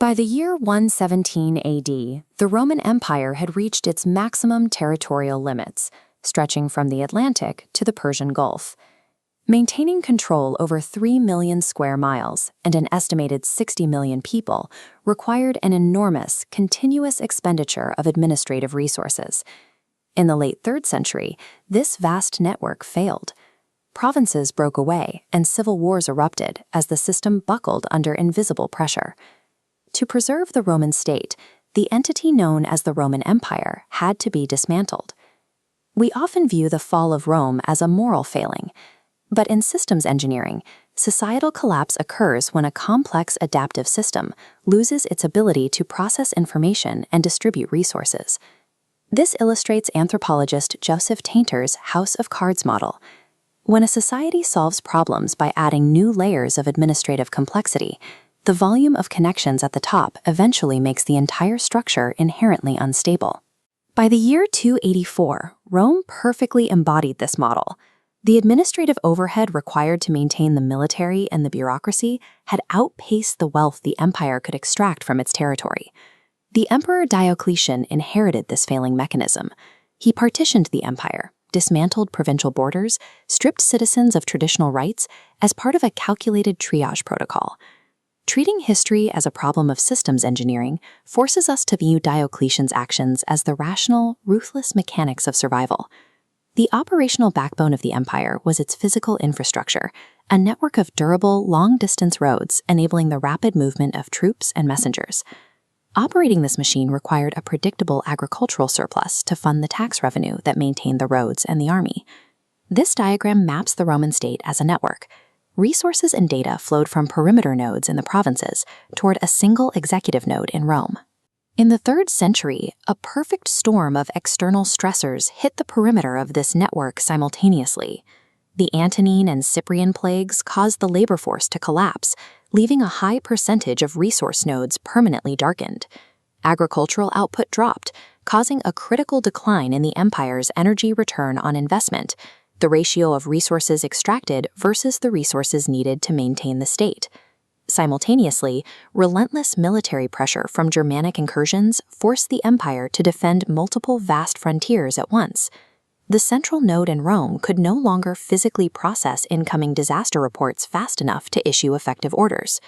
By the year 117 AD, the Roman Empire had reached its maximum territorial limits, stretching from the Atlantic to the Persian Gulf. Maintaining control over 3 million square miles and an estimated 60 million people required an enormous, continuous expenditure of administrative resources. In the late 3rd century, this vast network failed. Provinces broke away and civil wars erupted as the system buckled under invisible pressure. To preserve the Roman state, the entity known as the Roman Empire had to be dismantled. We often view the fall of Rome as a moral failing, but in systems engineering, societal collapse occurs when a complex adaptive system loses its ability to process information and distribute resources. This illustrates anthropologist Joseph Tainter's House of Cards model. When a society solves problems by adding new layers of administrative complexity, the volume of connections at the top eventually makes the entire structure inherently unstable. By the year 284, Rome perfectly embodied this model. The administrative overhead required to maintain the military and the bureaucracy had outpaced the wealth the empire could extract from its territory. The Emperor Diocletian inherited this failing mechanism. He partitioned the empire, dismantled provincial borders, stripped citizens of traditional rights as part of a calculated triage protocol. Treating history as a problem of systems engineering forces us to view Diocletian's actions as the rational, ruthless mechanics of survival. The operational backbone of the empire was its physical infrastructure, a network of durable, long-distance roads enabling the rapid movement of troops and messengers. Operating this machine required a predictable agricultural surplus to fund the tax revenue that maintained the roads and the army. This diagram maps the Roman state as a network. Resources and data flowed from perimeter nodes in the provinces toward a single executive node in Rome. In the 3rd century, a perfect storm of external stressors hit the perimeter of this network simultaneously. The Antonine and Cyprian plagues caused the labor force to collapse, leaving a high percentage of resource nodes permanently darkened. Agricultural output dropped, causing a critical decline in the empire's energy return on investment, the ratio of resources extracted versus the resources needed to maintain the state. Simultaneously, relentless military pressure from Germanic incursions forced the empire to defend multiple vast frontiers at once. The central node in Rome could no longer physically process incoming disaster reports fast enough to issue effective orders.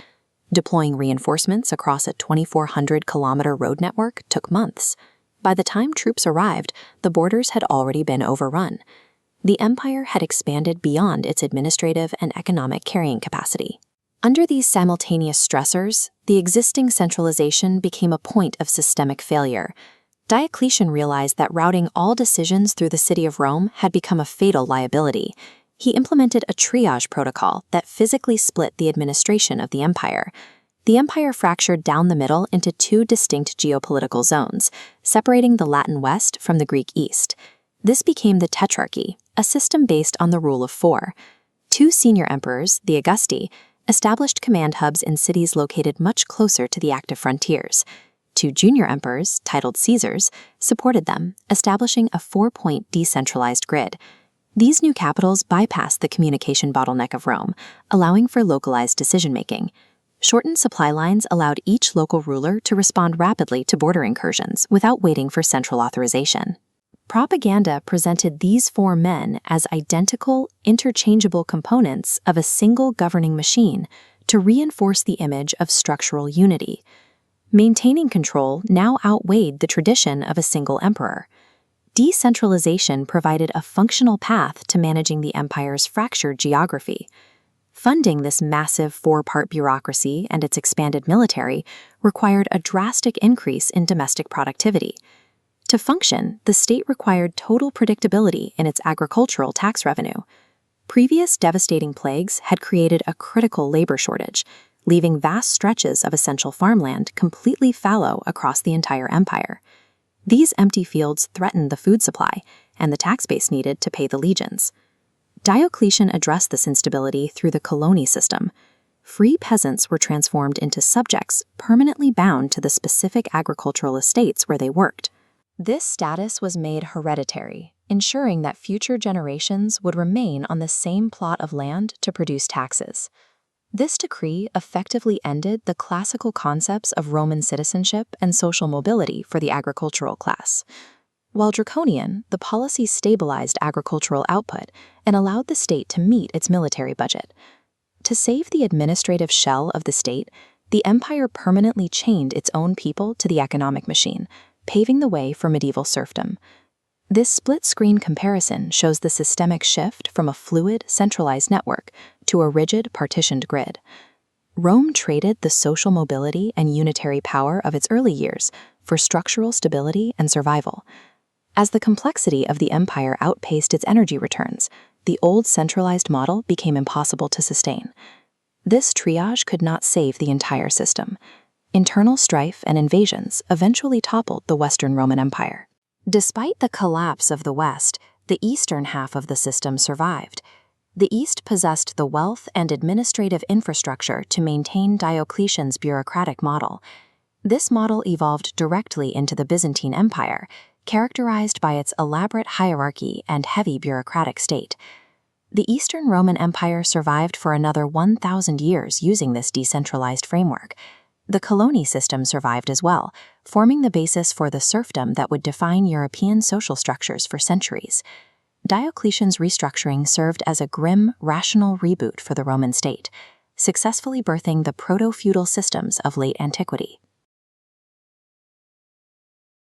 Deploying reinforcements across a 2,400-kilometer road network took months. By the time troops arrived, the borders had already been overrun. The empire had expanded beyond its administrative and economic carrying capacity. Under these simultaneous stressors, the existing centralization became a point of systemic failure. Diocletian realized that routing all decisions through the city of Rome had become a fatal liability. He implemented a triage protocol that physically split the administration of the empire. The empire fractured down the middle into 2 distinct geopolitical zones, separating the Latin West from the Greek East. This became the Tetrarchy, a system based on the rule of 4. 2 senior emperors, the Augusti, established command hubs in cities located much closer to the active frontiers. 2 junior emperors, titled Caesars, supported them, establishing a 4-point decentralized grid. These new capitals bypassed the communication bottleneck of Rome, allowing for localized decision-making. Shortened supply lines allowed each local ruler to respond rapidly to border incursions without waiting for central authorization. Propaganda presented these 4 men as identical, interchangeable components of a single governing machine to reinforce the image of structural unity. Maintaining control now outweighed the tradition of a single emperor. Decentralization provided a functional path to managing the empire's fractured geography. Funding this massive 4-part bureaucracy and its expanded military required a drastic increase in domestic productivity. To function, the state required total predictability in its agricultural tax revenue. Previous devastating plagues had created a critical labor shortage, leaving vast stretches of essential farmland completely fallow across the entire empire. These empty fields threatened the food supply and the tax base needed to pay the legions. Diocletian addressed this instability through the colony system. Free peasants were transformed into subjects permanently bound to the specific agricultural estates where they worked. This status was made hereditary, ensuring that future generations would remain on the same plot of land to produce taxes. This decree effectively ended the classical concepts of Roman citizenship and social mobility for the agricultural class. While draconian, the policy stabilized agricultural output and allowed the state to meet its military budget. To save the administrative shell of the state, the empire permanently chained its own people to the economic machine, paving the way for medieval serfdom. This split-screen comparison shows the systemic shift from a fluid, centralized network to a rigid, partitioned grid. Rome traded the social mobility and unitary power of its early years for structural stability and survival. As the complexity of the empire outpaced its energy returns, the old centralized model became impossible to sustain. This triage could not save the entire system. Internal strife and invasions eventually toppled the Western Roman Empire. Despite the collapse of the West, the eastern half of the system survived. The East possessed the wealth and administrative infrastructure to maintain Diocletian's bureaucratic model. This model evolved directly into the Byzantine Empire, characterized by its elaborate hierarchy and heavy bureaucratic state. The Eastern Roman Empire survived for another 1,000 years using this decentralized framework. The colony system survived as well, forming the basis for the serfdom that would define European social structures for centuries. Diocletian's restructuring served as a grim, rational reboot for the Roman state, successfully birthing the proto-feudal systems of late antiquity.